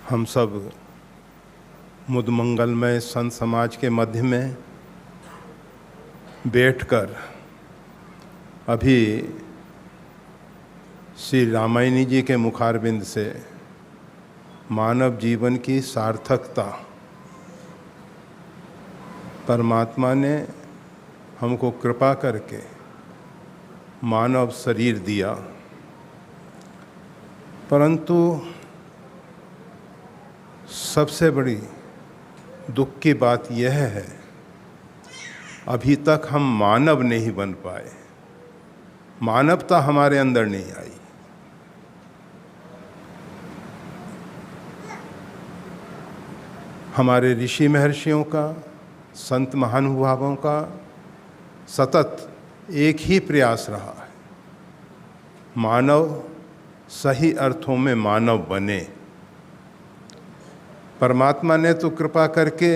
हम सब मुद मंगलमय संत समाज के मध्य में बैठकर अभी श्री रामायणी जी के मुखारविंद से मानव जीवन की सार्थकता, परमात्मा ने हमको कृपा करके मानव शरीर दिया, परंतु सबसे बड़ी दुख की बात यह है अभी तक हम मानव नहीं बन पाए, मानवता हमारे अंदर नहीं आई। हमारे ऋषि महर्षियों का, संत महानुभावों का सतत एक ही प्रयास रहा है, मानव सही अर्थों में मानव बने। परमात्मा ने तो कृपा करके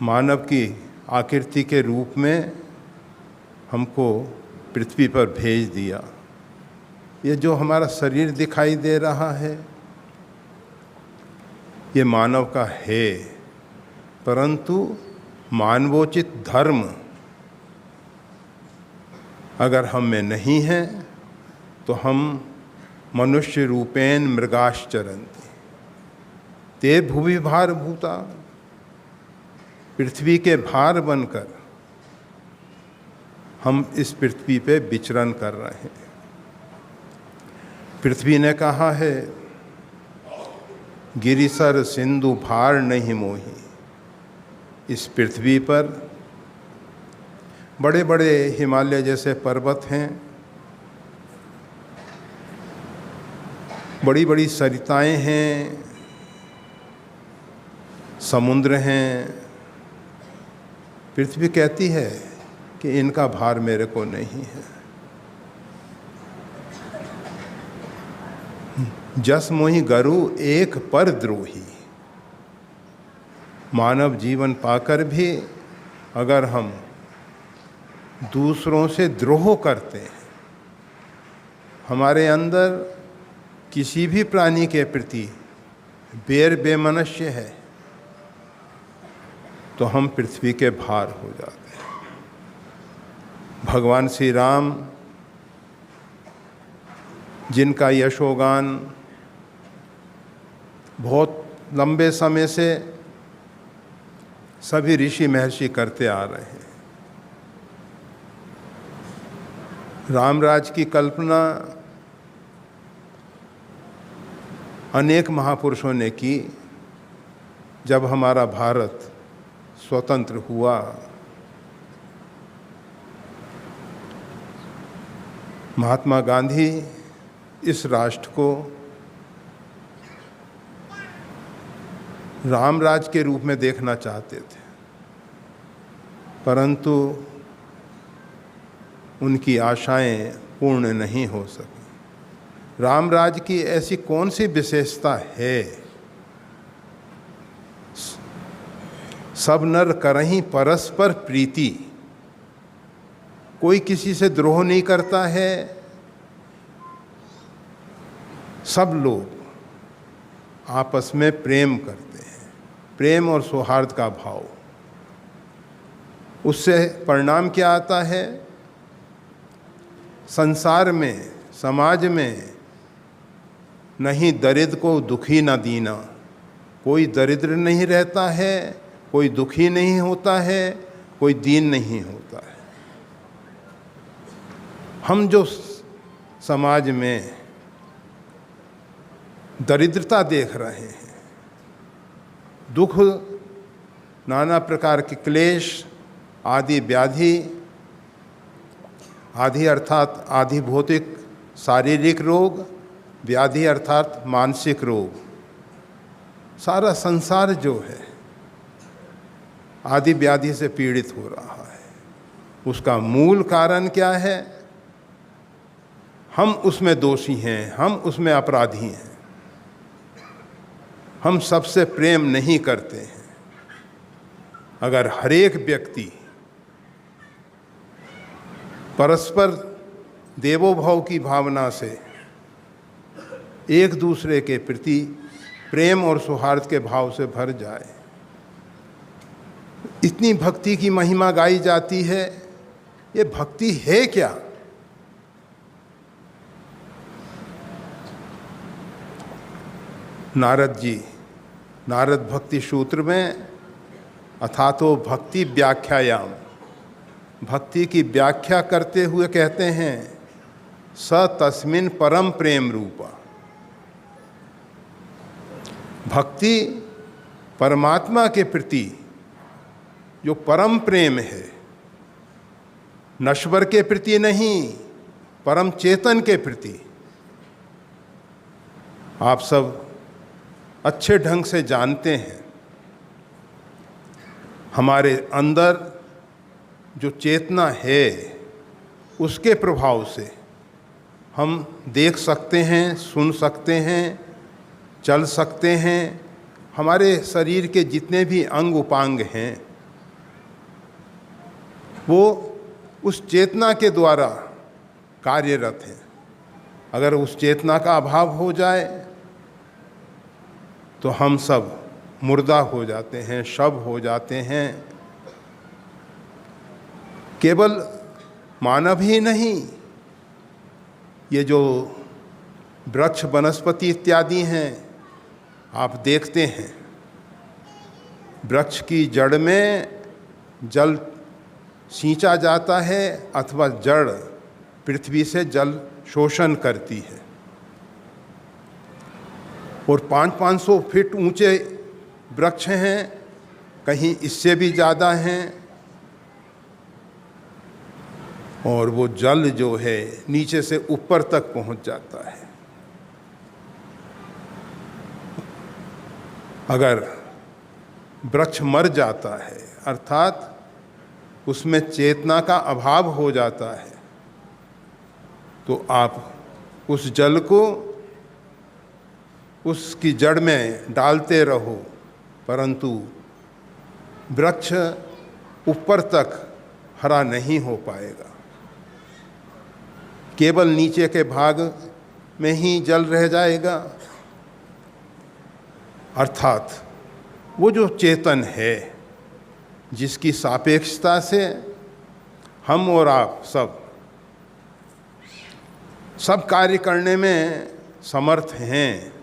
मानव की आकृति के रूप में हमको पृथ्वी पर भेज दिया। ये जो हमारा शरीर दिखाई दे रहा है ये मानव का है, परंतु मानवोचित धर्म अगर हम में नहीं है तो हम मनुष्य रूपेण मृगाश्चरन्ति ते भुवि भार भूता, पृथ्वी के भार बनकर हम इस पृथ्वी पे विचरण कर रहे हैं। पृथ्वी ने कहा है गिरिसर सिंधु भार नहीं मोही। इस पृथ्वी पर बड़े बड़े हिमालय जैसे पर्वत हैं, बड़ी बड़ी सरिताएं हैं, समुद्र हैं। पृथ्वी कहती है कि इनका भार मेरे को नहीं है। जस मोहि गरु एक पर द्रोही। मानव जीवन पाकर भी अगर हम दूसरों से द्रोह करते हैं, हमारे अंदर किसी भी प्राणी के प्रति बैर बेमनस्य है, तो हम पृथ्वी के भार हो जाते हैं। भगवान श्री राम जिनका यशोगान बहुत लंबे समय से सभी ऋषि महर्षि करते आ रहे हैं। रामराज की कल्पना अनेक महापुरुषों ने की। जब हमारा भारत स्वतंत्र हुआ, महात्मा गांधी इस राष्ट्र को रामराज के रूप में देखना चाहते थे, परंतु उनकी आशाएं पूर्ण नहीं हो सकी। रामराज की ऐसी कौन सी विशेषता है? सब नर करहीं परस्पर प्रीति। कोई किसी से द्रोह नहीं करता है, सब लोग आपस में प्रेम करते हैं, प्रेम और सौहार्द का भाव। उससे परिणाम क्या आता है? संसार में, समाज में नहीं दरिद्र को दुखी न दीना। कोई दरिद्र नहीं रहता है, कोई दुखी नहीं होता है, कोई दीन नहीं होता है। हम जो समाज में दरिद्रता देख रहे हैं, दुख, नाना प्रकार के क्लेश, आदि व्याधि, आदि अर्थात आदि भौतिक शारीरिक रोग, व्याधि अर्थात मानसिक रोग, सारा संसार जो है आदि व्याधि से पीड़ित हो रहा है। उसका मूल कारण क्या है? हम उसमें दोषी हैं, हम उसमें अपराधी हैं। हम सबसे प्रेम नहीं करते हैं। अगर हर एक व्यक्ति परस्पर देवोभाव की भावना से एक दूसरे के प्रति प्रेम और सौहार्द के भाव से भर जाए। इतनी भक्ति की महिमा गाई जाती है। ये भक्ति है क्या? नारद जी नारद भक्ति सूत्र में अथातो भक्ति व्याख्यायाम, भक्ति की व्याख्या करते हुए कहते हैं स तस्मिन् परम प्रेम रूपा। भक्ति परमात्मा के प्रति जो परम प्रेम है, नश्वर के प्रति नहीं, परम चेतन के प्रति। आप सब अच्छे ढंग से जानते हैं हमारे अंदर जो चेतना है उसके प्रभाव से हम देख सकते हैं, सुन सकते हैं, चल सकते हैं। हमारे शरीर के जितने भी अंग उपांग हैं वो उस चेतना के द्वारा कार्यरत हैं। अगर उस चेतना का अभाव हो जाए तो हम सब मुर्दा हो जाते हैं, शव हो जाते हैं। केवल मानव ही नहीं, ये जो वृक्ष वनस्पति इत्यादि हैं, आप देखते हैं वृक्ष की जड़ में जल सींचा जाता है अथवा जड़ पृथ्वी से जल शोषण करती है और 500-500 फीट ऊंचे वृक्ष हैं, कहीं इससे भी ज़्यादा हैं। और वो जल जो है नीचे से ऊपर तक पहुंच जाता है। अगर वृक्ष मर जाता है अर्थात उसमें चेतना का अभाव हो जाता है तो आप उस जल को उसकी जड़ में डालते रहो, परंतु वृक्ष ऊपर तक हरा नहीं हो पाएगा। केवल नीचे के भाग में ही जल रह जाएगा। अर्थात वो जो चेतन है जिसकी सापेक्षता से हम और आप सब कार्य करने में समर्थ हैं,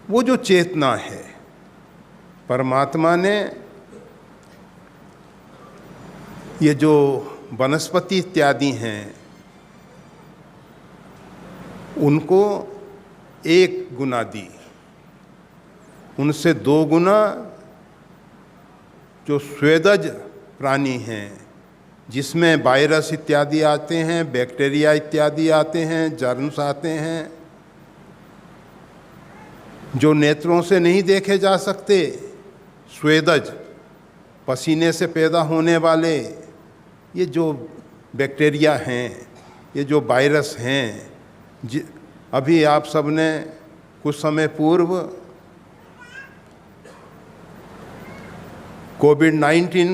वो जो चेतना है परमात्मा ने ये जो वनस्पति इत्यादि हैं उनको 1 गुना दी, उनसे 2 गुना जो स्वेदज प्राणी हैं जिसमें वायरस इत्यादि आते हैं, बैक्टीरिया इत्यादि आते हैं, जर्म्स आते हैं, जो नेत्रों से नहीं देखे जा सकते, स्वेदज पसीने से पैदा होने वाले ये जो बैक्टीरिया हैं, ये जो वायरस हैं, अभी आप सबने कुछ समय पूर्व कोविड-19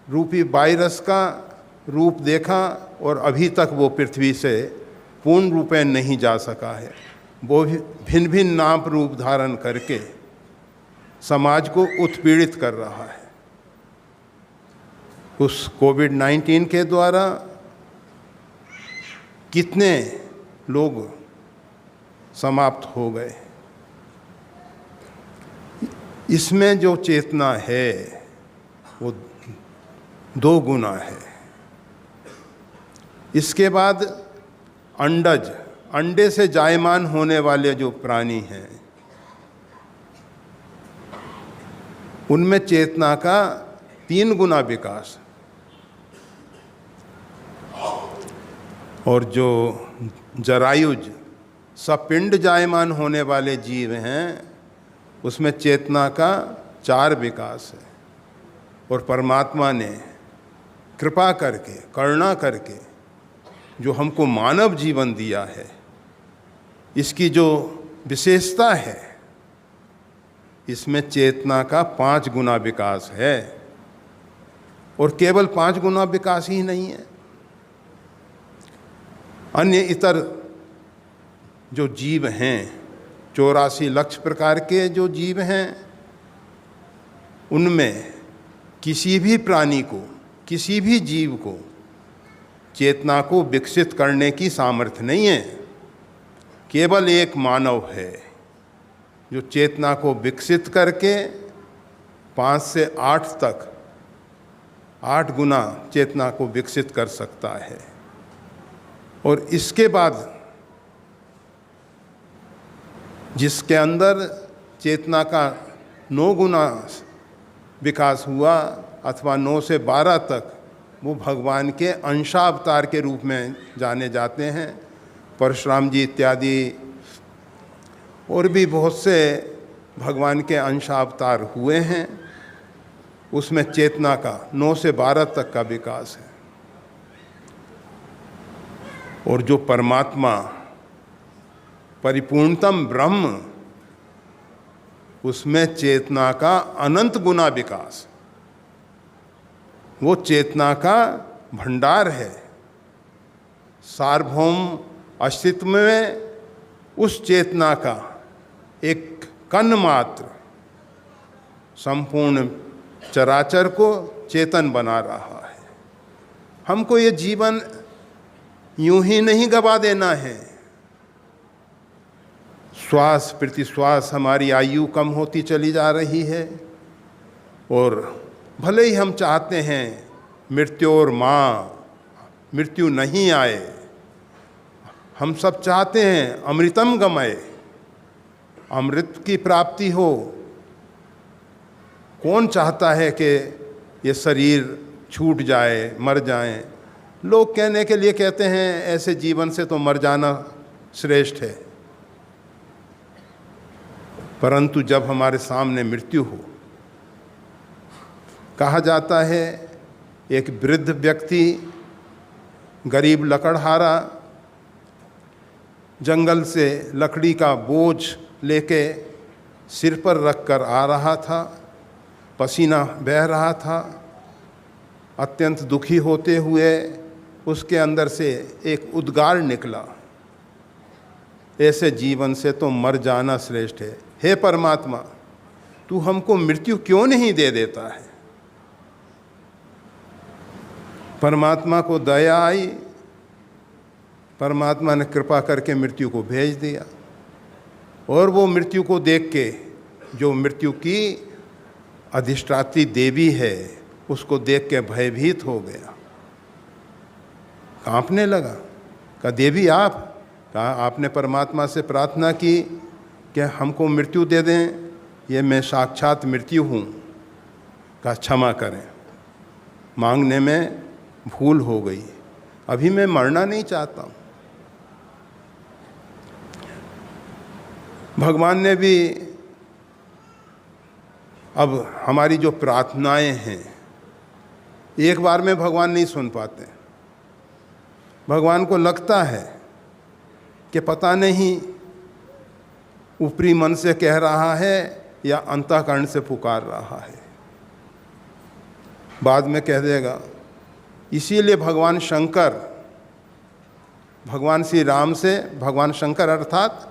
रूपी वायरस का रूप देखा और अभी तक वो पृथ्वी से पूर्ण रूपेण नहीं जा सका है। वो भी भिन्न भिन्न नाम रूप धारण करके समाज को उत्पीड़ित कर रहा है। उस कोविड-19 के द्वारा कितने लोग समाप्त हो गए। इसमें जो चेतना है वो 2 गुना है। इसके बाद अंडज, अंडे से जायमान होने वाले जो प्राणी हैं उनमें चेतना का 3 गुना विकास। और जो जरायुज सपिंड जायमान होने वाले जीव हैं उसमें चेतना का 4 विकास है। और परमात्मा ने कृपा करके, करुणा करके जो हमको मानव जीवन दिया है, इसकी जो विशेषता है इसमें चेतना का 5 गुना विकास है। और केवल 5 गुना विकास ही नहीं है, अन्य इतर जो जीव हैं 84 लाख प्रकार के जो जीव हैं, उनमें किसी भी प्राणी को, किसी भी जीव को चेतना को विकसित करने की सामर्थ्य नहीं है। केवल एक मानव है जो चेतना को विकसित करके 5 से 8 तक 8 गुना चेतना को विकसित कर सकता है। और इसके बाद जिसके अंदर चेतना का 9 गुना विकास हुआ अथवा 9 से 12 तक, वो भगवान के अंशावतार के रूप में जाने जाते हैं। परशुराम जी इत्यादि और भी बहुत से भगवान के अंशावतार हुए हैं। उसमें चेतना का 9 से 12 तक का विकास है। और जो परमात्मा परिपूर्णतम ब्रह्म, उसमें चेतना का अनंत गुना विकास, वो चेतना का भंडार है। सार्वभौम अस्तित्व में उस चेतना का एक कण मात्र संपूर्ण चराचर को चेतन बना रहा है। हमको ये जीवन यूं ही नहीं गवा देना है। श्वास प्रति श्वास हमारी आयु कम होती चली जा रही है। और भले ही हम चाहते हैं मृत्यु और मृत्यु नहीं आए, हम सब चाहते हैं अमृतम गमय, अमृत की प्राप्ति हो। कौन चाहता है कि ये शरीर छूट जाए, मर जाए? लोग कहने के लिए कहते हैं ऐसे जीवन से तो मर जाना श्रेष्ठ है। परंतु जब हमारे सामने मृत्यु हो, कहा जाता है एक वृद्ध व्यक्ति गरीब लकड़हारा जंगल से लकड़ी का बोझ लेके सिर पर रखकर आ रहा था। पसीना बह रहा था। अत्यंत दुखी होते हुए उसके अंदर से एक उद्गार निकला, ऐसे जीवन से तो मर जाना श्रेष्ठ है। हे परमात्मा, तू हमको मृत्यु क्यों नहीं दे देता है? परमात्मा को दया आई, परमात्मा ने कृपा करके मृत्यु को भेज दिया। और वो मृत्यु को देख के, जो मृत्यु की अधिष्ठात्री देवी है, उसको देख के भयभीत हो गया, कांपने लगा। कहा देवी आप? कहा आपने परमात्मा से प्रार्थना की कि हमको मृत्यु दे दें, ये मैं साक्षात मृत्यु हूँ। कहा क्षमा करें, मांगने में भूल हो गई, अभी मैं मरना नहीं चाहता हूँ। भगवान ने भी अब हमारी जो प्रार्थनाएं हैं, एक बार में भगवान नहीं सुन पाते। भगवान को लगता है कि पता नहीं ऊपरी मन से कह रहा है या अंतःकरण से पुकार रहा है, बाद में कह देगा। इसीलिए भगवान शंकर, भगवान श्री राम से, भगवान शंकर अर्थात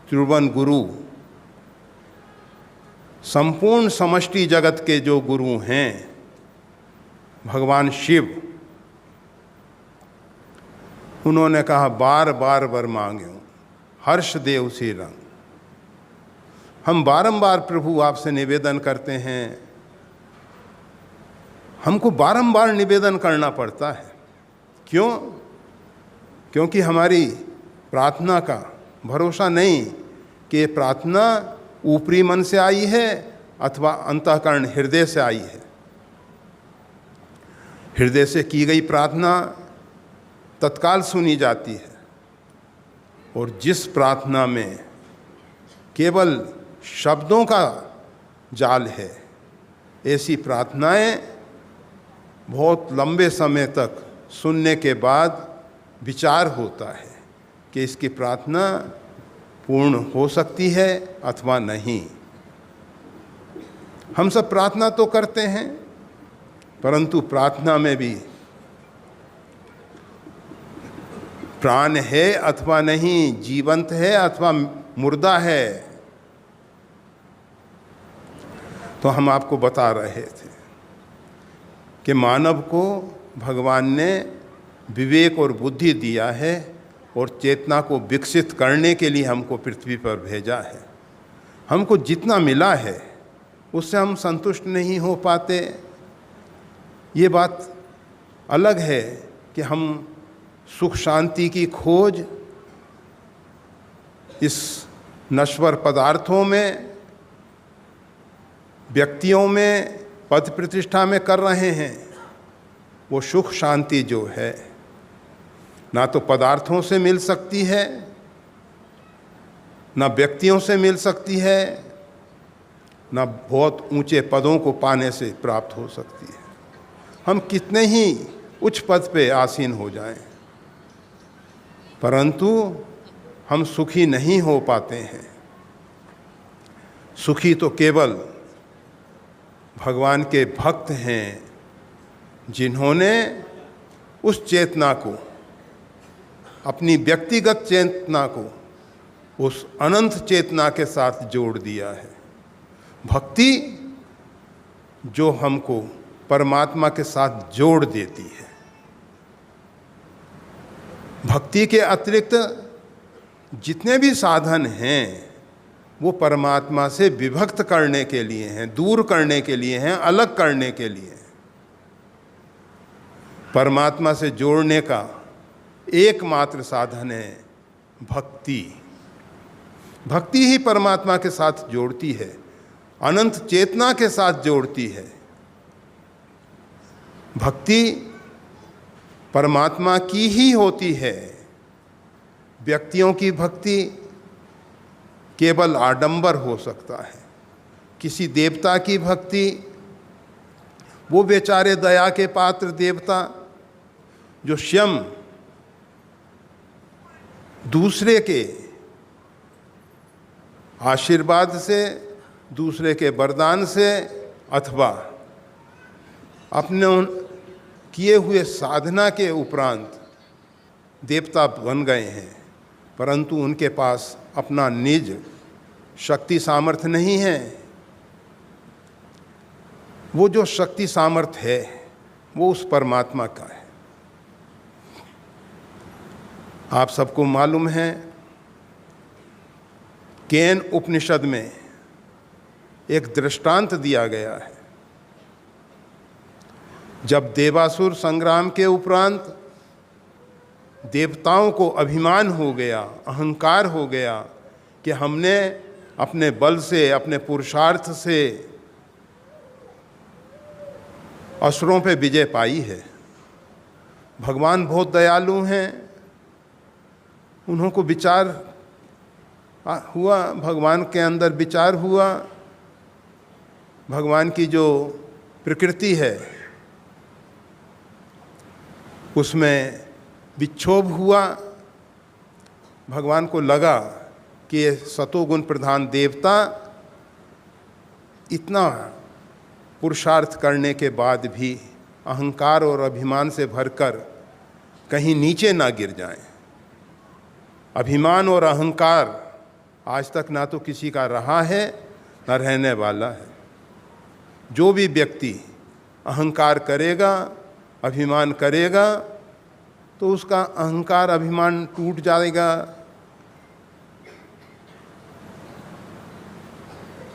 त्रिभुवन गुरु, संपूर्ण समष्टि जगत के जो गुरु हैं, भगवान शिव, उन्होंने कहा बार बार वर मांगे हर्ष देव श्री रंग। हम बारंबार प्रभु आपसे निवेदन करते हैं, हमको बारंबार निवेदन करना पड़ता है। क्यों? क्योंकि हमारी प्रार्थना का भरोसा नहीं कि ये प्रार्थना ऊपरी मन से आई है अथवा अंतःकरण हृदय से आई है। हृदय से की गई प्रार्थना तत्काल सुनी जाती है, और जिस प्रार्थना में केवल शब्दों का जाल है, ऐसी प्रार्थनाएं बहुत लंबे समय तक सुनने के बाद विचार होता है कि इसकी प्रार्थना पूर्ण हो सकती है अथवा नहीं। हम सब प्रार्थना तो करते हैं, परंतु प्रार्थना में भी प्राण है अथवा नहीं, जीवंत है अथवा मुर्दा है, तो हम आपको बता रहे थे कि मानव को भगवान ने विवेक और बुद्धि दिया है और चेतना को विकसित करने के लिए हमको पृथ्वी पर भेजा है। हमको जितना मिला है उससे हम संतुष्ट नहीं हो पाते। ये बात अलग है कि हम सुख शांति की खोज इस नश्वर पदार्थों में, व्यक्तियों में, पद प्रतिष्ठा में कर रहे हैं। वो सुख शांति जो है ना तो पदार्थों से मिल सकती है, ना व्यक्तियों से मिल सकती है, ना बहुत ऊंचे पदों को पाने से प्राप्त हो सकती है। हम कितने ही उच्च पद पे आसीन हो जाएं, परंतु हम सुखी नहीं हो पाते हैं। सुखी तो केवल भगवान के भक्त हैं, जिन्होंने उस चेतना को, अपनी व्यक्तिगत चेतना को उस अनंत चेतना के साथ जोड़ दिया है। भक्ति जो हमको परमात्मा के साथ जोड़ देती है। भक्ति के अतिरिक्त जितने भी साधन हैं वो परमात्मा से विभक्त करने के लिए हैं, दूर करने के लिए हैं, अलग करने के लिए हैं। परमात्मा से जोड़ने का एकमात्र साधन है भक्ति। भक्ति ही परमात्मा के साथ जोड़ती है, अनंत चेतना के साथ जोड़ती है। भक्ति परमात्मा की ही होती है। व्यक्तियों की भक्ति केवल आडंबर हो सकता है। किसी देवता की भक्ति, वो बेचारे दया के पात्र देवता जो स्वयं दूसरे के आशीर्वाद से, दूसरे के वरदान से अथवा अपने किए हुए साधना के उपरांत देवता बन गए हैं, परंतु उनके पास अपना निज शक्ति सामर्थ्य नहीं है। वो जो शक्ति सामर्थ्य है वो उस परमात्मा का है। आप सबको मालूम है, केन उपनिषद में एक दृष्टांत दिया गया है। जब देवासुर संग्राम के उपरांत देवताओं को अभिमान हो गया, अहंकार हो गया कि हमने अपने बल से, अपने पुरुषार्थ से असुरों पे विजय पाई है। भगवान बहुत दयालु हैं, उन्होंने विचार हुआ, भगवान के अंदर विचार हुआ, भगवान की जो प्रकृति है उसमें विक्षोभ हुआ। भगवान को लगा कि ये सतोगुण प्रधान देवता इतना पुरुषार्थ करने के बाद भी अहंकार और अभिमान से भरकर कहीं नीचे ना गिर जाएं। अभिमान और अहंकार आज तक ना तो किसी का रहा है ना रहने वाला है। जो भी व्यक्ति अहंकार करेगा, अभिमान करेगा, तो उसका अहंकार अभिमान टूट जाएगा।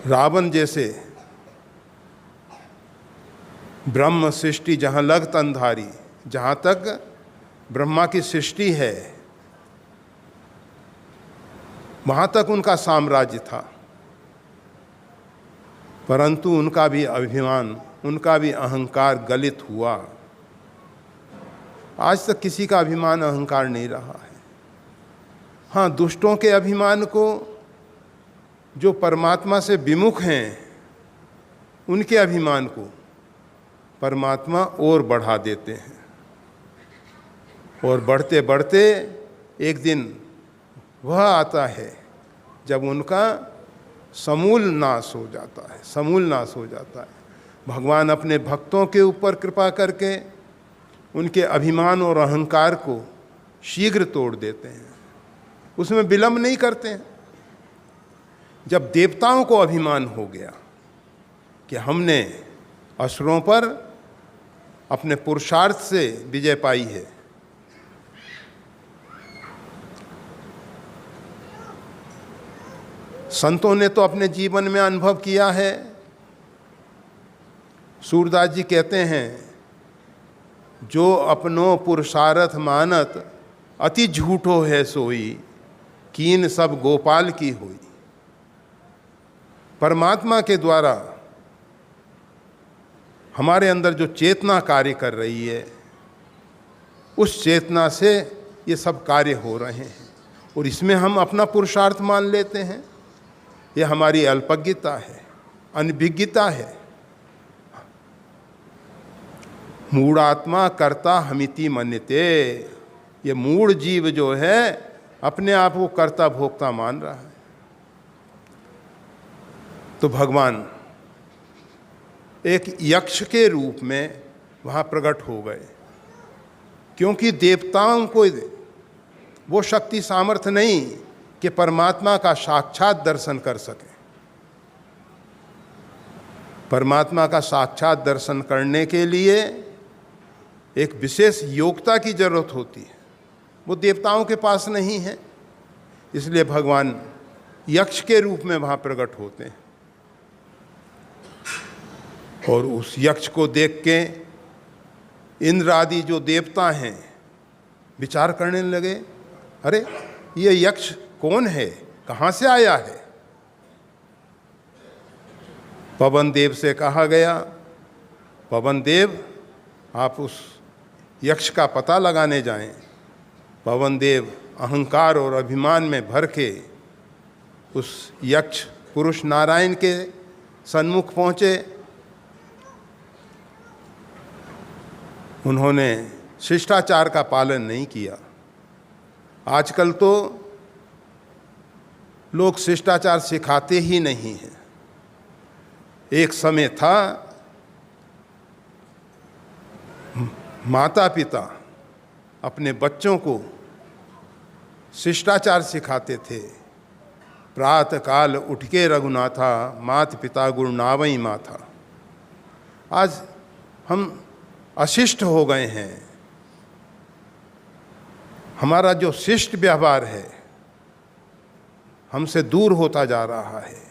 रावण जैसे ब्रह्म सृष्टि जहाँ लग तंधारी, जहाँ तक ब्रह्मा की सृष्टि है वहाँ तक उनका साम्राज्य था, परंतु उनका भी अभिमान, उनका भी अहंकार गलित हुआ। आज तक किसी का अभिमान अहंकार नहीं रहा है। हाँ, दुष्टों के अभिमान को, जो परमात्मा से विमुख हैं, उनके अभिमान को परमात्मा और बढ़ा देते हैं। और बढ़ते बढ़ते एक दिन वह आता है जब उनका समूल नाश हो जाता है, समूल नाश हो जाता है। भगवान अपने भक्तों के ऊपर कृपा करके उनके अभिमान और अहंकार को शीघ्र तोड़ देते हैं, उसमें विलंब नहीं करते हैं। जब देवताओं को अभिमान हो गया कि हमने असुरों पर अपने पुरुषार्थ से विजय पाई है। संतों ने तो अपने जीवन में अनुभव किया है। सूरदास जी कहते हैं, जो अपनो पुरुषार्थ मानत अति झूठो है सोई, कीन सब गोपाल की हुई। परमात्मा के द्वारा हमारे अंदर जो चेतना कार्य कर रही है, उस चेतना से ये सब कार्य हो रहे हैं, और इसमें हम अपना पुरुषार्थ मान लेते हैं। ये हमारी अल्पज्ञता है, अनभिज्ञता है। मूढ़ात्मा कर्ता हमिति मन्यते, ये मूढ़ जीव जो है अपने आप को कर्ता भोक्ता मान रहा है। तो भगवान एक यक्ष के रूप में वहाँ प्रकट हो गए, क्योंकि देवताओं को वो शक्ति सामर्थ्य नहीं कि परमात्मा का साक्षात दर्शन कर सके। परमात्मा का साक्षात दर्शन करने के लिए एक विशेष योग्यता की जरूरत होती है, वो देवताओं के पास नहीं है। इसलिए भगवान यक्ष के रूप में वहाँ प्रकट होते हैं, और उस यक्ष को देख के इंद्र आदि जो देवता हैं विचार करने लगे, अरे ये यक्ष कौन है, कहाँ से आया है। पवन देव से कहा गया, पवन देव आप उस यक्ष का पता लगाने जाएं। पवन देव अहंकार और अभिमान में भर के उस यक्ष पुरुष नारायण के सन्मुख पहुँचे। उन्होंने शिष्टाचार का पालन नहीं किया। आजकल तो लोग शिष्टाचार सिखाते ही नहीं हैं। एक समय था माता पिता अपने बच्चों को शिष्टाचार सिखाते थे। प्रातः काल उठ के रघुनाथा, मात पिता गुरु नावई माथा। आज हम अशिष्ट हो गए हैं। हमारा जो शिष्ट व्यवहार है हमसे दूर होता जा रहा है।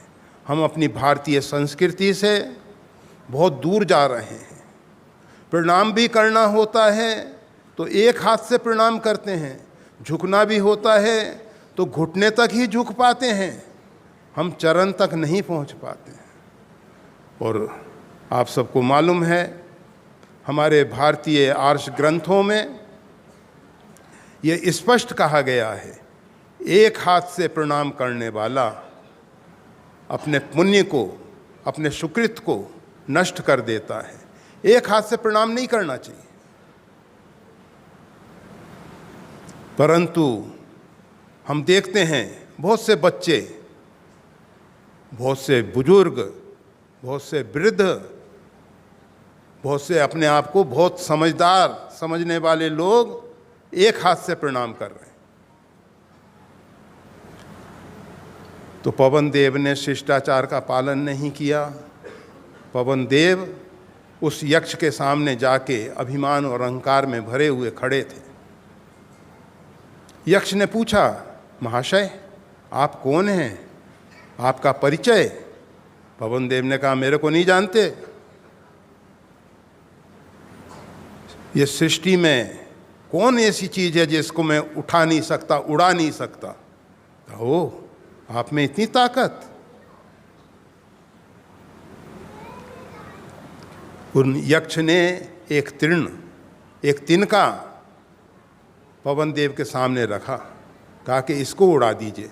हम अपनी भारतीय संस्कृति से बहुत दूर जा रहे हैं। प्रणाम भी करना होता है तो एक हाथ से प्रणाम करते हैं, झुकना भी होता है तो घुटने तक ही झुक पाते हैं, हम चरण तक नहीं पहुंच पाते हैं। और आप सबको मालूम है, हमारे भारतीय आर्ष ग्रंथों में ये स्पष्ट कहा गया है, एक हाथ से प्रणाम करने वाला अपने पुण्य को, अपने सुकृत को नष्ट कर देता है। एक हाथ से प्रणाम नहीं करना चाहिए। परंतु हम देखते हैं बहुत से बच्चे, बहुत से बुजुर्ग, बहुत से वृद्ध, बहुत से अपने आप को बहुत समझदार समझने वाले लोग एक हाथ से प्रणाम कर रहे हैं। तो पवन देव ने शिष्टाचार का पालन नहीं किया। पवन देव उस यक्ष के सामने जाके अभिमान और अहंकार में भरे हुए खड़े थे। यक्ष ने पूछा, महाशय आप कौन हैं, आपका परिचय। पवन देव ने कहा, मेरे को नहीं जानते। ये सृष्टि में कौन ऐसी चीज है जिसको मैं उठा नहीं सकता, उड़ा नहीं सकता। ओ, आप में इतनी ताकत। उन यक्ष ने एक तृण, एक तिनका पवन देव के सामने रखा, कहा कि इसको उड़ा दीजिए।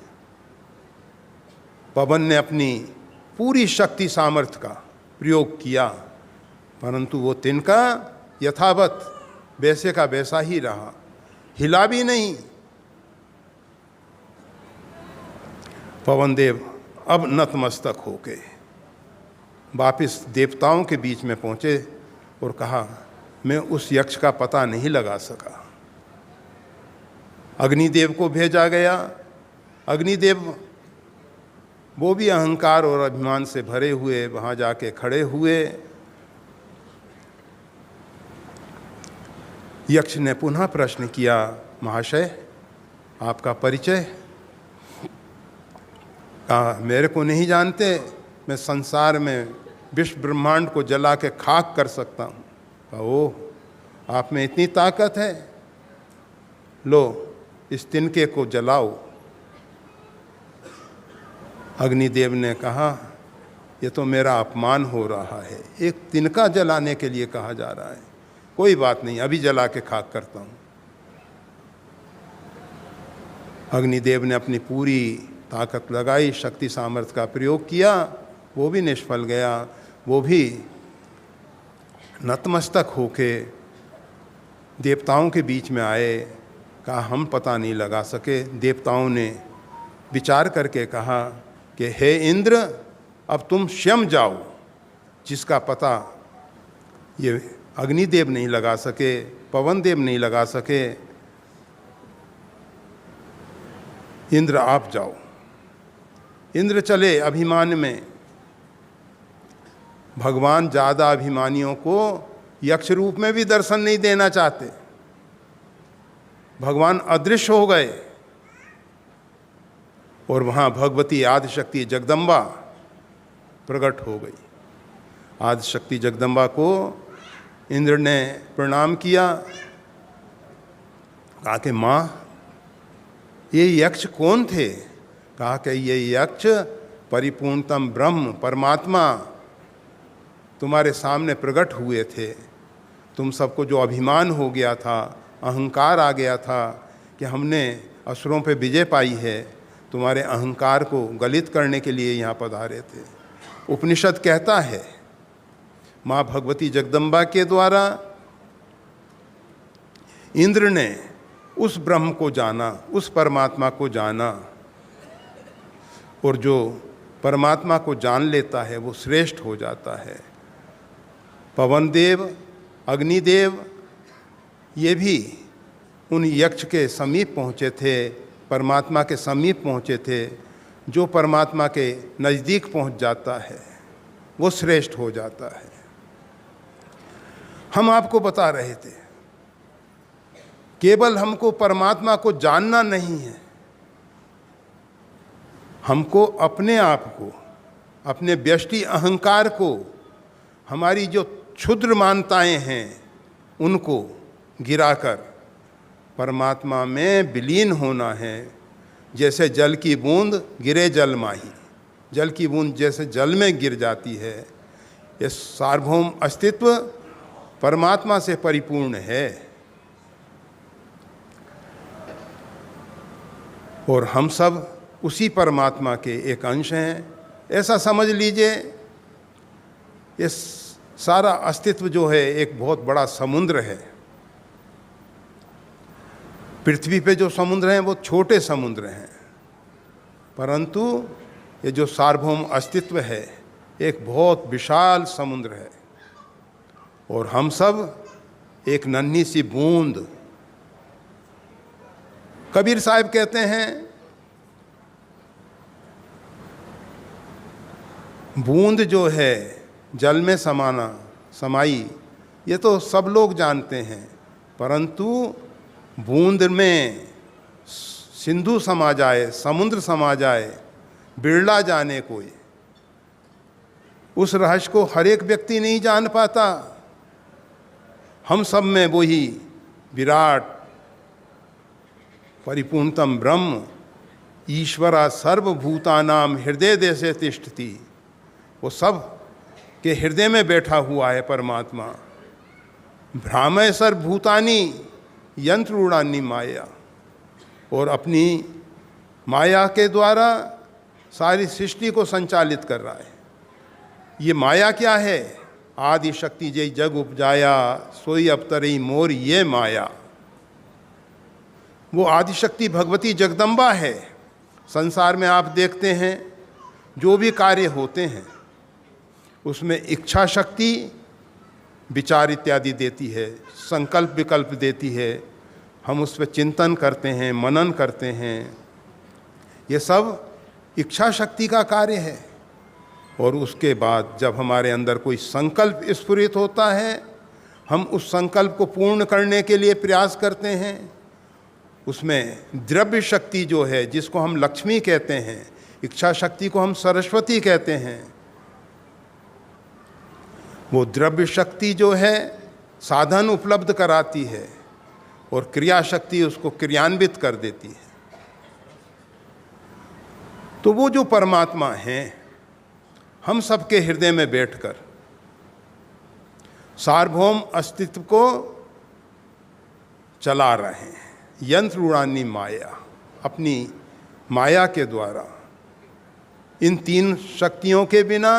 पवन ने अपनी पूरी शक्ति सामर्थ्य का प्रयोग किया, परंतु वो तिनका यथावत वैसे का वैसा ही रहा, हिला भी नहीं। पवन देव अब नतमस्तक होके वापिस देवताओं के बीच में पहुँचे और कहा, मैं उस यक्ष का पता नहीं लगा सका। अग्निदेव को भेजा गया। अग्निदेव वो भी अहंकार और अभिमान से भरे हुए वहाँ जाके खड़े हुए। यक्ष ने पुनः प्रश्न किया, महाशय आपका परिचय? कहा, मेरे को नहीं जानते, मैं संसार में विश्व ब्रह्मांड को जला के खाक कर सकता हूँ। कहा, ओह, आप में इतनी ताकत है, लो इस तिनके को जलाओ। अग्निदेव ने कहा, ये तो मेरा अपमान हो रहा है, एक तिनका जलाने के लिए कहा जा रहा है। कोई बात नहीं, अभी जला के खाक करता हूँ। अग्निदेव ने अपनी पूरी ताकत लगाई, शक्ति सामर्थ्य का प्रयोग किया, वो भी निष्फल गया। वो भी नतमस्तक होके देवताओं के बीच में आए। कहा, हम पता नहीं लगा सके। देवताओं ने विचार करके कहा कि हे इंद्र, अब तुम स्वयं जाओ। जिसका पता ये अग्निदेव नहीं लगा सके, पवन देव नहीं लगा सके, इंद्र आप जाओ। इंद्र चले अभिमान में। भगवान ज़्यादा अभिमानियों को यक्ष रूप में भी दर्शन नहीं देना चाहते। भगवान अदृश्य हो गए और वहाँ भगवती आदिशक्ति जगदम्बा प्रकट हो गई। आदिशक्ति जगदम्बा को इंद्र ने प्रणाम किया। कहा कि माँ, ये यक्ष कौन थे? कहा कि ये यक्ष परिपूर्णतम ब्रह्म परमात्मा तुम्हारे सामने प्रकट हुए थे। तुम सबको जो अभिमान हो गया था, अहंकार आ गया था कि हमने असुरों पे विजय पाई है, तुम्हारे अहंकार को गलित करने के लिए यहाँ पधारे थे। उपनिषद कहता है, माँ भगवती जगदम्बा के द्वारा इंद्र ने उस ब्रह्म को जाना, उस परमात्मा को जाना, और जो परमात्मा को जान लेता है वो श्रेष्ठ हो जाता है। पवन देव, अग्निदेव, ये भी उन यक्ष के समीप पहुँचे थे, परमात्मा के समीप पहुँचे थे। जो परमात्मा के नज़दीक पहुँच जाता है वो श्रेष्ठ हो जाता है। हम आपको बता रहे थे, केवल हमको परमात्मा को जानना नहीं है, हमको अपने आप को, अपने व्यष्टि अहंकार को, हमारी जो क्षुद्र मान्यताएं हैं उनको गिराकर परमात्मा में विलीन होना है। जैसे जल की बूंद गिरे जल माही, जल की बूंद जैसे जल में गिर जाती है, ये सार्वभौम अस्तित्व परमात्मा से परिपूर्ण है। और हम सब उसी परमात्मा के एक अंश हैं। ऐसा समझ लीजिए, ये सारा अस्तित्व जो है एक बहुत बड़ा समुद्र है। पृथ्वी पे जो समुद्र हैं वो छोटे समुद्र हैं, परंतु ये जो सार्वभौम अस्तित्व है एक बहुत विशाल समुद्र है। और हम सब एक नन्ही सी बूंद। कबीर साहब कहते हैं, बूंद जो है जल में समाई, ये तो सब लोग जानते हैं, परंतु बूंद में सिंधु समा जाए, समुद्र समा जाए, बिरला जाने कोई। उस रहस्य को हर एक व्यक्ति नहीं जान पाता। हम सब में वही विराट परिपूर्णतम ब्रह्म ईश्वरा सर्वभूतानाम हृदय देशे तिष्ठति, वो सब के हृदय में बैठा हुआ है परमात्मा। भ्रामय सर्वभूतानि यंत्रूणानि माया, और अपनी माया के द्वारा सारी सृष्टि को संचालित कर रहा है। ये माया क्या है? आदि शक्ति जय जग उपजाया, सोई अवतरई मोर ये माया। वो आदिशक्ति भगवती जगदम्बा है। संसार में आप देखते हैं जो भी कार्य होते हैं उसमें इच्छा शक्ति विचार इत्यादि देती है, संकल्प विकल्प देती है, हम उस पर चिंतन करते हैं, मनन करते हैं। ये सब इच्छा शक्ति का कार्य है। और उसके बाद जब हमारे अंदर कोई संकल्प स्फुरित होता है, हम उस संकल्प को पूर्ण करने के लिए प्रयास करते हैं। उसमें द्रव्य शक्ति जो है, जिसको हम लक्ष्मी कहते हैं, इच्छा शक्ति को हम सरस्वती कहते हैं, वो द्रव्य शक्ति जो है साधन उपलब्ध कराती है और क्रिया शक्ति उसको क्रियान्वित कर देती है। तो वो जो परमात्मा हैं, हम सबके हृदय में बैठकर सार्वभौम अस्तित्व को चला रहे हैं। यंत्र उड़ानी माया, अपनी माया के द्वारा। इन तीन शक्तियों के बिना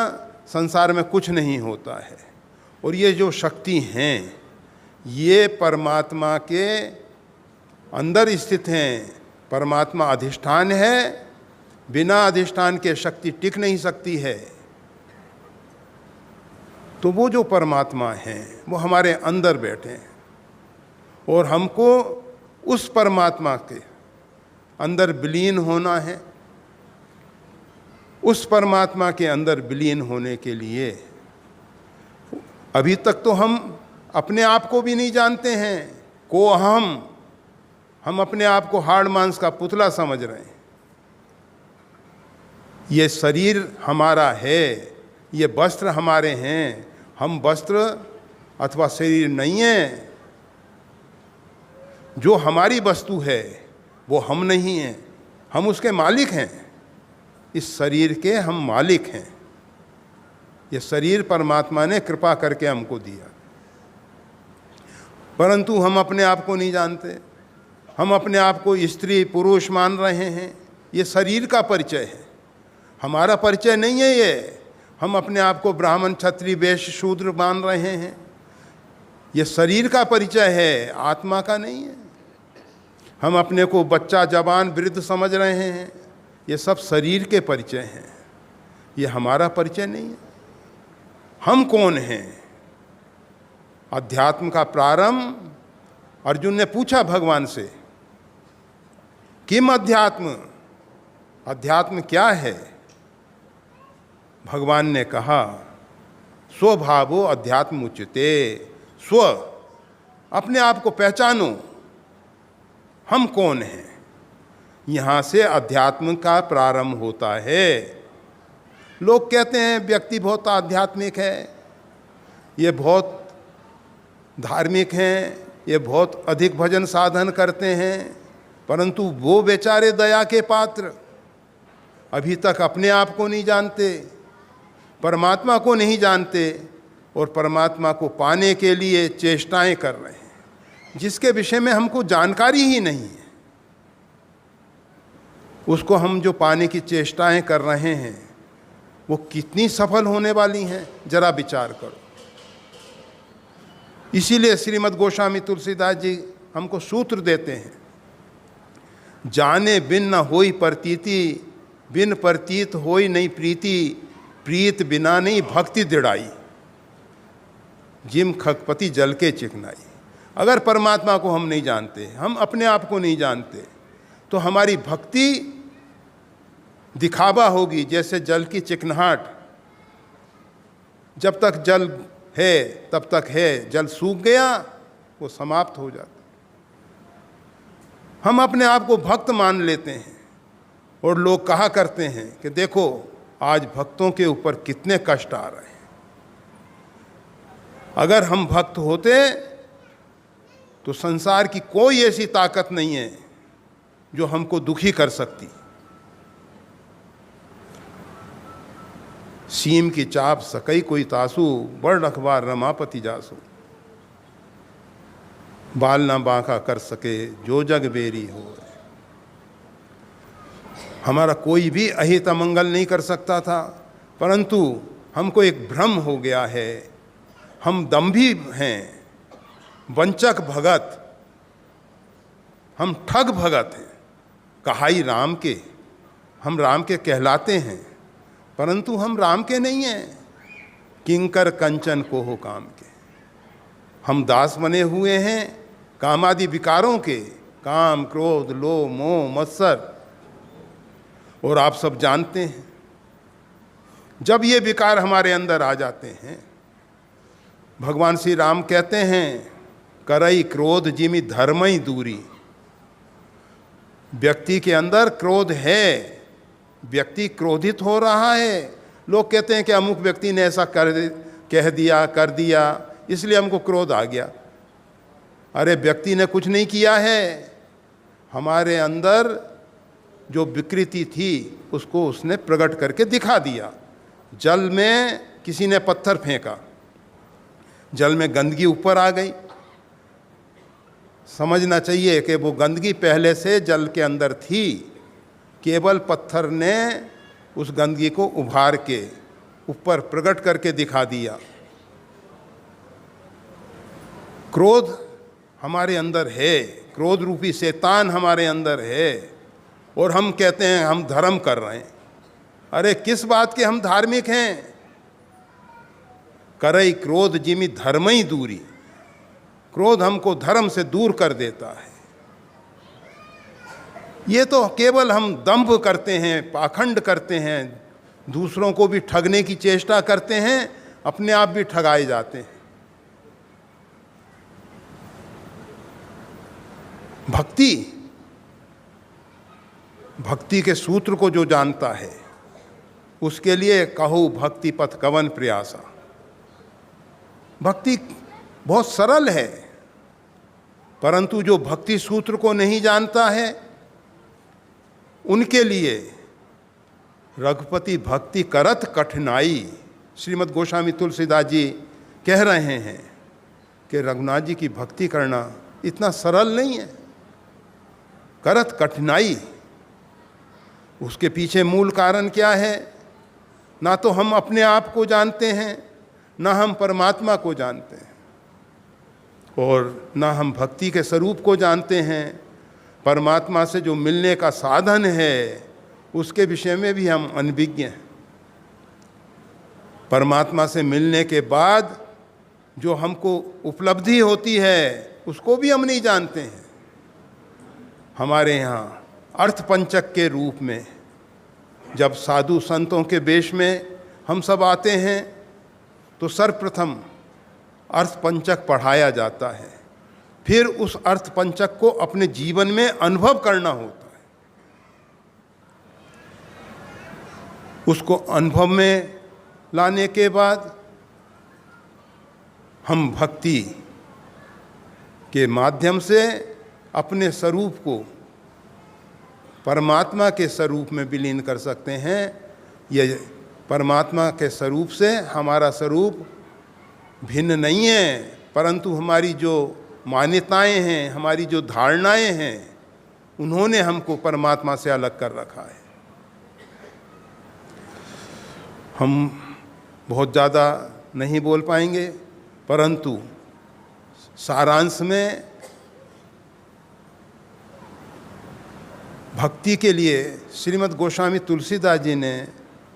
संसार में कुछ नहीं होता है। और ये जो शक्ति हैं, ये परमात्मा के अंदर स्थित हैं। परमात्मा अधिष्ठान है, बिना अधिष्ठान के शक्ति टिक नहीं सकती है। तो वो जो परमात्मा हैं, वो हमारे अंदर बैठे हैं और हमको उस परमात्मा के अंदर विलीन होना है। उस परमात्मा के अंदर विलीन होने के लिए अभी तक तो हम अपने आप को भी नहीं जानते हैं। को हम अपने आप को हाड़ मांस का पुतला समझ रहे हैं। ये शरीर हमारा है, ये वस्त्र हमारे हैं। हम वस्त्र अथवा शरीर नहीं है। जो हमारी वस्तु है वो हम नहीं हैं, हम उसके मालिक हैं। इस शरीर के हम मालिक हैं। ये शरीर परमात्मा ने कृपा करके हमको दिया, परंतु हम अपने आप को नहीं जानते। हम अपने आप को स्त्री पुरुष मान रहे हैं। ये शरीर का परिचय है, हमारा परिचय नहीं है ये। हम अपने आप को ब्राह्मण क्षत्रिय वैश्य शूद्र मान रहे हैं। ये शरीर का परिचय है, आत्मा का नहीं है। हम अपने को बच्चा जवान वृद्ध समझ रहे हैं। ये सब शरीर के परिचय हैं, ये हमारा परिचय नहीं है। हम कौन हैं? अध्यात्म का प्रारंभ, अर्जुन ने पूछा भगवान से, किम अध्यात्म, अध्यात्म क्या है? भगवान ने कहा, स्वभावो अध्यात्म उच्यते। स्व, अपने आप को पहचानो, हम कौन हैं। यहाँ से अध्यात्म का प्रारंभ होता है। लोग कहते हैं व्यक्ति बहुत आध्यात्मिक है, ये बहुत धार्मिक हैं, ये बहुत अधिक भजन साधन करते हैं, परंतु वो बेचारे दया के पात्र अभी तक अपने आप को नहीं जानते, परमात्मा को नहीं जानते और परमात्मा को पाने के लिए चेष्टाएं कर रहे हैं, जिसके विषय में हमको जानकारी ही नहीं है। उसको हम जो पाने की चेष्टाएं कर रहे हैं वो कितनी सफल होने वाली हैं, जरा विचार करो। इसीलिए श्रीमद् गोस्वामी तुलसीदास जी हमको सूत्र देते हैं, जाने बिन न होई प्रतीति, बिन प्रतीत होई नहीं प्रीति, प्रीत बिना नहीं भक्ति दृढ़ाई, जिम खगपति जल के चिकनाई। अगर परमात्मा को हम नहीं जानते, हम अपने आप को नहीं जानते, तो हमारी भक्ति दिखावा होगी। जैसे जल की चिकनाहट, जब तक जल है तब तक है, जल सूख गया वो समाप्त हो जाता। हम अपने आप को भक्त मान लेते हैं और लोग कहा करते हैं कि देखो आज भक्तों के ऊपर कितने कष्ट आ रहे हैं। अगर हम भक्त होते तो संसार की कोई ऐसी ताकत नहीं है जो हमको दुखी कर सकती। सीम की चाप सकई कोई तासु, बड़ रखवार रमापति जासु, बाल ना बांका कर सके जो जग बेरी हो। हमारा कोई भी अहित अमंगल नहीं कर सकता था, परंतु हमको एक भ्रम हो गया है। हम दंभी हैं, वंचक भगत, हम ठग भगत हैं। कहाई राम के, हम राम के कहलाते हैं, परंतु हम राम के नहीं हैं। किंकर कंचन को हो काम के, हम दास बने हुए हैं कामादि विकारों के, काम क्रोध लोभ मोह मत्सर। और आप सब जानते हैं, जब ये विकार हमारे अंदर आ जाते हैं, भगवान श्री राम कहते हैं करई क्रोध जिमि धर्मई दूरी। व्यक्ति के अंदर क्रोध है, व्यक्ति क्रोधित हो रहा है। लोग कहते हैं कि अमुक व्यक्ति ने ऐसा कह दिया कर दिया, इसलिए हमको क्रोध आ गया। अरे व्यक्ति ने कुछ नहीं किया है, हमारे अंदर जो विकृति थी उसको उसने प्रकट करके दिखा दिया। जल में किसी ने पत्थर फेंका, जल में गंदगी ऊपर आ गई। समझना चाहिए कि वो गंदगी पहले से जल के अंदर थी, केवल पत्थर ने उस गंदगी को उभार के ऊपर प्रकट करके दिखा दिया। क्रोध हमारे अंदर है, क्रोध रूपी शैतान हमारे अंदर है, और हम कहते हैं हम धर्म कर रहे हैं। अरे किस बात के हम धार्मिक हैं? करई क्रोध जिमि धर्मई दूरी। क्रोध हमको धर्म से दूर कर देता है। ये तो केवल हम दंभ करते हैं, पाखंड करते हैं, दूसरों को भी ठगने की चेष्टा करते हैं, अपने आप भी ठगाए जाते हैं। भक्ति के सूत्र को जो जानता है उसके लिए कहो भक्ति पथ कवन प्रयासा। भक्ति बहुत सरल है, परंतु जो भक्ति सूत्र को नहीं जानता है उनके लिए रघुपति भक्ति करत कठिनाई। श्रीमद् गोस्वामी तुलसीदास जी कह रहे हैं कि रघुनाथ जी की भक्ति करना इतना सरल नहीं है, करत कठिनाई। उसके पीछे मूल कारण क्या है? ना तो हम अपने आप को जानते हैं, ना हम परमात्मा को जानते हैं, और ना हम भक्ति के स्वरूप को जानते हैं। परमात्मा से जो मिलने का साधन है उसके विषय में भी हम अनभिज्ञ हैं। परमात्मा से मिलने के बाद जो हमको उपलब्धि होती है उसको भी हम नहीं जानते हैं। हमारे यहाँ अर्थ पंचक के रूप में जब साधु संतों के वेश में हम सब आते हैं तो सर्वप्रथम अर्थ पंचक पढ़ाया जाता है, फिर उस अर्थ पंचक को अपने जीवन में अनुभव करना होता है। उसको अनुभव में लाने के बाद हम भक्ति के माध्यम से अपने स्वरूप को परमात्मा के स्वरूप में विलीन कर सकते हैं। ये परमात्मा के स्वरूप से हमारा स्वरूप भिन्न नहीं है, परंतु हमारी जो मान्यताएं हैं, हमारी जो धारणाएं हैं, उन्होंने हमको परमात्मा से अलग कर रखा है। हम बहुत ज़्यादा नहीं बोल पाएंगे, परंतु सारांश में भक्ति के लिए श्रीमद् गोस्वामी तुलसीदास जी ने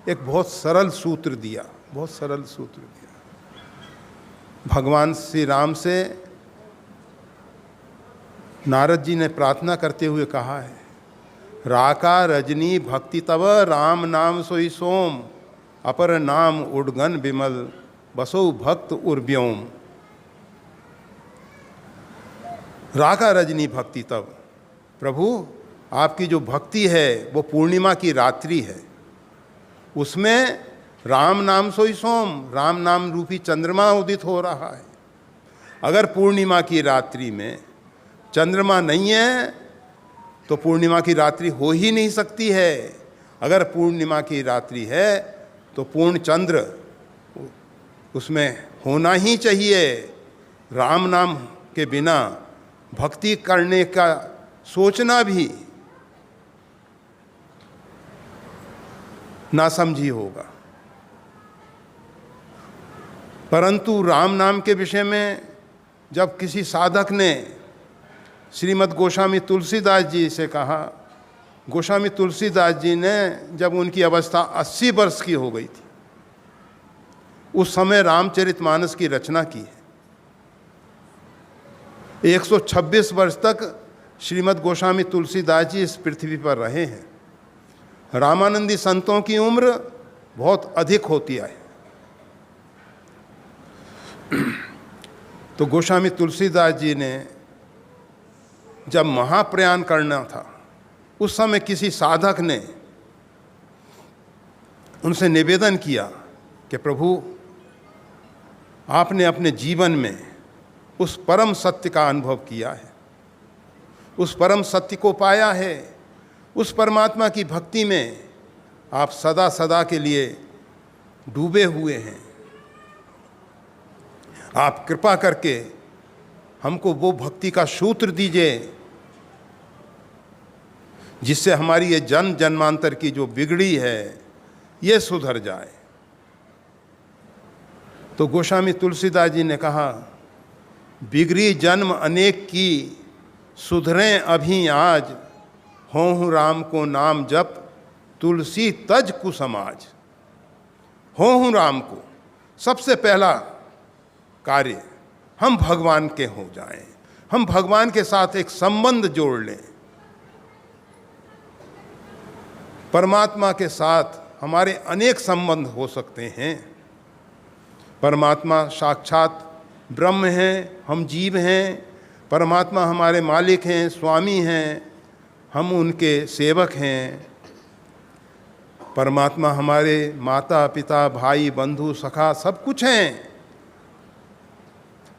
एक बहुत सरल सूत्र दिया, बहुत सरल सूत्र दिया। भगवान श्री राम से नारद जी ने प्रार्थना करते हुए कहा है, राका रजनी भक्ति तव राम नाम सोई सोम, अपर नाम उडगन विमल बसो भक्त उर्व्योम। राका रजनी भक्ति तव, प्रभु आपकी जो भक्ति है वो पूर्णिमा की रात्रि है, उसमें राम नाम सोई सोम, राम नाम रूपी चंद्रमा उदित हो रहा है। अगर पूर्णिमा की रात्रि में चंद्रमा नहीं है तो पूर्णिमा की रात्रि हो ही नहीं सकती है। अगर पूर्णिमा की रात्रि है तो पूर्ण चंद्र उसमें होना ही चाहिए। राम नाम के बिना भक्ति करने का सोचना भी नासमझी होगा। परंतु राम नाम के विषय में जब किसी साधक ने श्रीमद् गोस्वामी तुलसीदास जी से कहा, गोस्वामी तुलसीदास जी ने जब उनकी अवस्था 80 वर्ष की हो गई थी, उस समय रामचरितमानस की रचना की है। 126 वर्ष तक श्रीमद् गोस्वामी तुलसीदास जी इस पृथ्वी पर रहे हैं। रामानंदी संतों की उम्र बहुत अधिक होती है। तो गोस्वामी तुलसीदास जी ने जब महाप्रयाण करना था, उस समय किसी साधक ने उनसे निवेदन किया कि प्रभु, आपने अपने जीवन में उस परम सत्य का अनुभव किया है, उस परम सत्य को पाया है, उस परमात्मा की भक्ति में आप सदा सदा के लिए डूबे हुए हैं। आप कृपा करके हमको वो भक्ति का सूत्र दीजिए जिससे हमारी ये जन्म जन्मांतर की जो बिगड़ी है ये सुधर जाए। तो गोस्वामी तुलसीदास जी ने कहा, बिगड़ी जन्म अनेक की, सुधरें अभी आज, हों राम को नाम जप, तुलसी तज कुसमाज। हों राम को, सबसे पहला कार्य हम भगवान के हो जाएं, हम भगवान के साथ एक संबंध जोड़ लें। परमात्मा के साथ हमारे अनेक संबंध हो सकते हैं। परमात्मा साक्षात ब्रह्म हैं, हम जीव हैं। परमात्मा हमारे मालिक हैं, स्वामी हैं, हम उनके सेवक हैं। परमात्मा हमारे माता पिता भाई बंधु सखा सब कुछ हैं।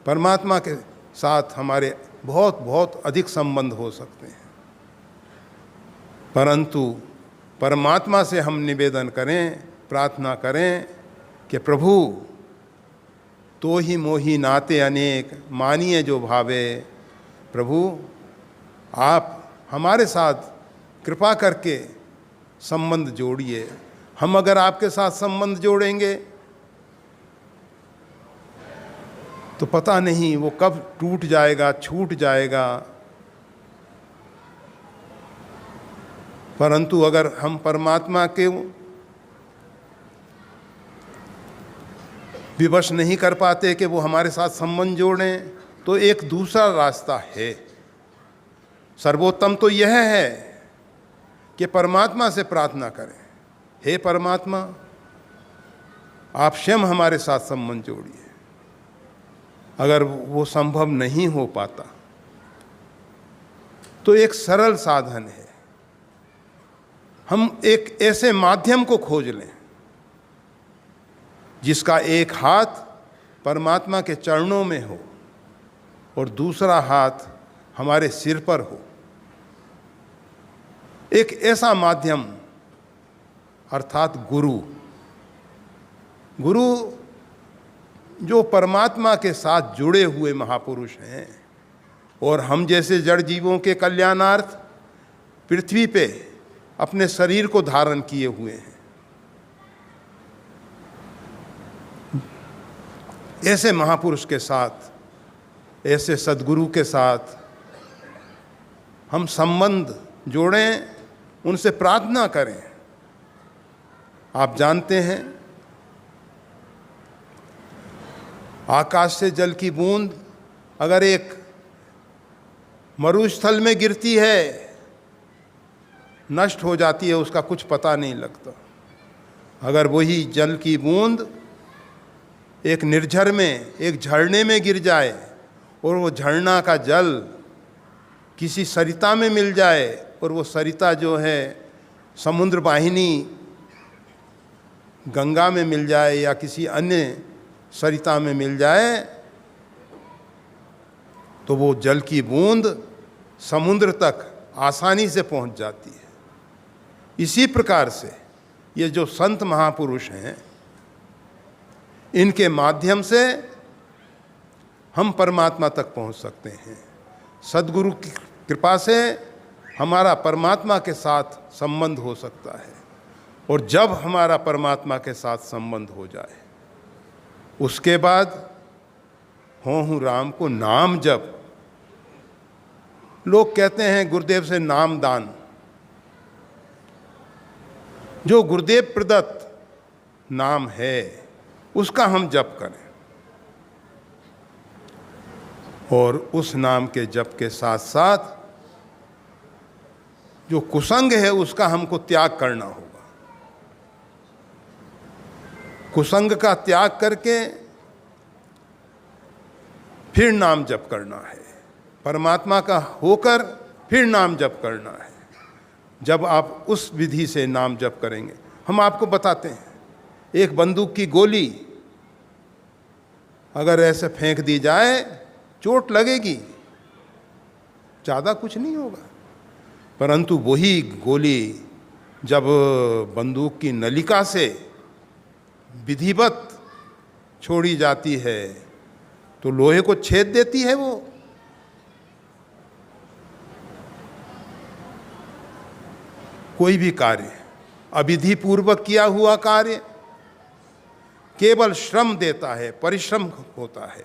परमात्मा के साथ हमारे बहुत बहुत अधिक संबंध हो सकते हैं, परंतु परमात्मा से हम निवेदन करें, प्रार्थना करें कि प्रभु तो ही मोही नाते अनेक, मानिए जो भावे। प्रभु आप हमारे साथ कृपा करके संबंध जोड़िए। हम अगर आपके साथ संबंध जोड़ेंगे तो पता नहीं वो कब टूट जाएगा, छूट जाएगा। परंतु अगर हम परमात्मा के विवश नहीं कर पाते कि वो हमारे साथ संबंध जोड़ें, तो एक दूसरा रास्ता है। सर्वोत्तम तो यह है कि परमात्मा से प्रार्थना करें, हे परमात्मा आप स्वयं हमारे साथ संबंध जोड़िए। अगर वो संभव नहीं हो पाता तो एक सरल साधन है, हम एक ऐसे माध्यम को खोज लें जिसका एक हाथ परमात्मा के चरणों में हो और दूसरा हाथ हमारे सिर पर हो। एक ऐसा माध्यम अर्थात गुरु जो परमात्मा के साथ जुड़े हुए महापुरुष हैं और हम जैसे जड़ जीवों के कल्याणार्थ पृथ्वी पे अपने शरीर को धारण किए हुए हैं। ऐसे महापुरुष के साथ, ऐसे सद्गुरु के साथ हम संबंध जोड़ें, उनसे प्रार्थना करें। आप जानते हैं, आकाश से जल की बूंद अगर एक मरुस्थल में गिरती है, नष्ट हो जाती है, उसका कुछ पता नहीं लगता। अगर वही जल की बूंद एक निर्झर में, एक झरने में गिर जाए और वो झरना का जल किसी सरिता में मिल जाए और वो सरिता जो है समुद्र वाहिनी गंगा में मिल जाए या किसी अन्य सरिता में मिल जाए, तो वो जल की बूंद समुद्र तक आसानी से पहुंच जाती है। इसी प्रकार से ये जो संत महापुरुष हैं, इनके माध्यम से हम परमात्मा तक पहुंच सकते हैं। सद्गुरु की कृपा से हमारा परमात्मा के साथ संबंध हो सकता है। और जब हमारा परमात्मा के साथ संबंध हो जाए, उसके बाद हों राम को नाम जप। लोग कहते हैं गुरुदेव से नाम दान। जो गुरुदेव प्रदत्त नाम है उसका हम जप करें और उस नाम के जप के साथ साथ जो कुसंग है उसका हमको त्याग करना होगा। कुसंग का त्याग करके फिर नाम जप करना है, परमात्मा का होकर फिर नाम जप करना है। जब आप उस विधि से नाम जप करेंगे, हम आपको बताते हैं, एक बंदूक की गोली अगर ऐसे फेंक दी जाए चोट लगेगी, ज़्यादा कुछ नहीं होगा। परंतु वही गोली जब बंदूक की नलिका से विधिवत छोड़ी जाती है तो लोहे को छेद देती है। वो कोई भी कार्य, अविधि पूर्वक किया हुआ कार्य केवल श्रम देता है, परिश्रम होता है।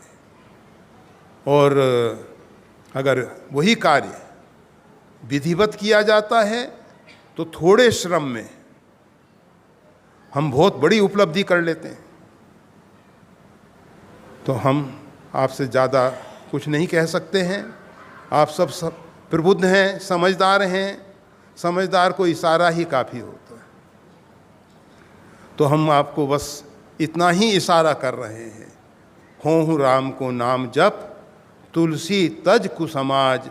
और अगर वही कार्य विधिवत किया जाता है तो थोड़े श्रम में हम बहुत बड़ी उपलब्धि कर लेते हैं। तो हम आपसे ज़्यादा कुछ नहीं कह सकते हैं। आप सब प्रबुद्ध हैं, समझदार हैं। समझदार को इशारा ही काफ़ी होता है। तो हम आपको बस इतना ही इशारा कर रहे हैं, हों राम को नाम जप, तुलसी तज कुसमाज।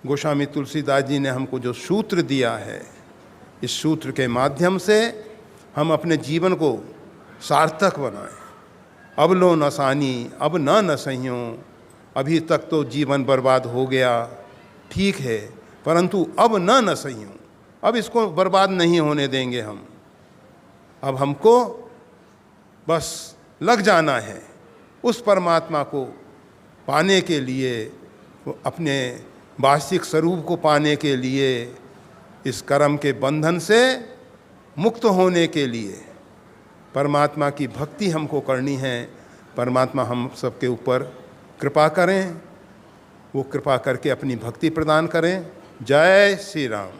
गोस्वामी तुलसीदास जी ने हमको जो सूत्र दिया है, इस सूत्र के माध्यम से हम अपने जीवन को सार्थक बनाएं। अब लो नसानी, अब न सहियों। अभी तक तो जीवन बर्बाद हो गया, ठीक है, परंतु अब न सहियों, अब इसको बर्बाद नहीं होने देंगे हम। अब हमको बस लग जाना है उस परमात्मा को पाने के लिए, अपने वास्तविक स्वरूप को पाने के लिए, इस कर्म के बंधन से मुक्त होने के लिए परमात्मा की भक्ति हमको करनी है। परमात्मा हम सबके ऊपर कृपा करें, वो कृपा करके अपनी भक्ति प्रदान करें। जय श्री राम।